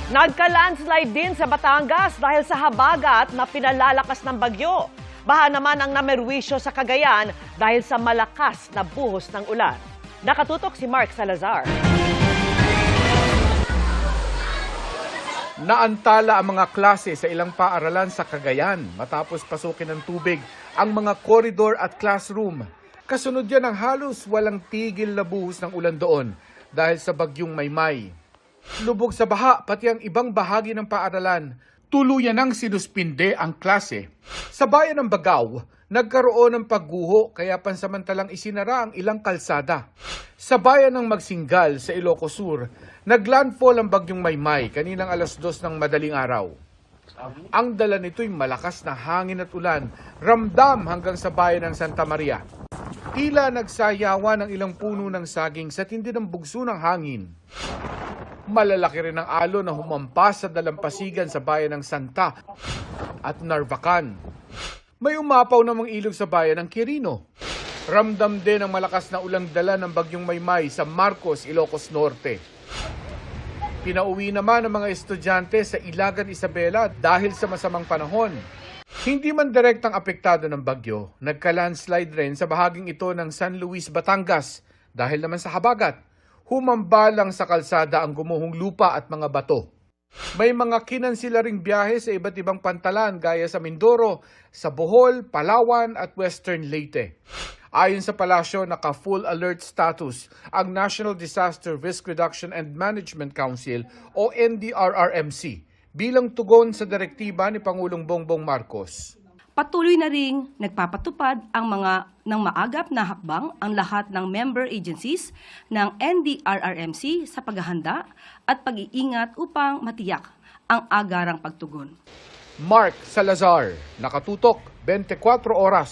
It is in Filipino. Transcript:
Nagka-landslide din sa Batangas dahil sa habagat na pinalalakas ng bagyo. Baha naman ang namerwisyo sa Cagayan dahil sa malakas na buhos ng ulan. Nakatutok si Mark Salazar. Naantala ang mga klase sa ilang paaralan sa Cagayan matapos pasukin ng tubig ang mga koridor at classroom. Kasunod yan ang halos walang tigil na buhos ng ulan doon dahil sa bagyong Maymay. Lubog sa baha pati ang ibang bahagi ng paaralan. Tuluyan nang sinuspinde ang klase. Sa bayan ng Bagaw, nagkaroon ng pagguho kaya pansamantalang isinara ang ilang kalsada. Sa bayan ng Magsingal sa Ilocos Sur, naglandfall ang bagyong Maymay kaninang 2:00 ng madaling araw. Ang dala nito'y malakas na hangin at ulan, ramdam hanggang sa bayan ng Santa Maria. Tila nagsayawan ng ilang puno ng saging sa tindi ng bugso ng hangin. Malalaki rin ang alon na humampas sa dalampasigan sa bayan ng Santa at Narvacan. May umapaw namang ilog sa bayan ng Quirino. Ramdam din ang malakas na ulang dala ng bagyong Maymay sa Marcos, Ilocos Norte. Pinauwi naman ang mga estudyante sa Ilagan, Isabela dahil sa masamang panahon. Hindi man direktang apektado ng bagyo, nagka-landslide rin sa bahaging ito ng San Luis, Batangas dahil naman sa habagat. Humambalang sa kalsada ang gumuhong lupa at mga bato. May mga kinansila ring biyahe sa iba't ibang pantalan gaya sa Mindoro, sa Bohol, Palawan at Western Leyte. Ayon sa palasyo, naka-full alert status ang National Disaster Risk Reduction and Management Council o NDRRMC bilang tugon sa direktiba ni Pangulong Bongbong Marcos. Patuloy na ring nagpapatupad ang ng maagap na hakbang ang lahat ng member agencies ng NDRRMC sa paghahanda at pag-iingat upang matiyak ang agarang pagtugon. Mark Salazar, nakatutok 24 oras.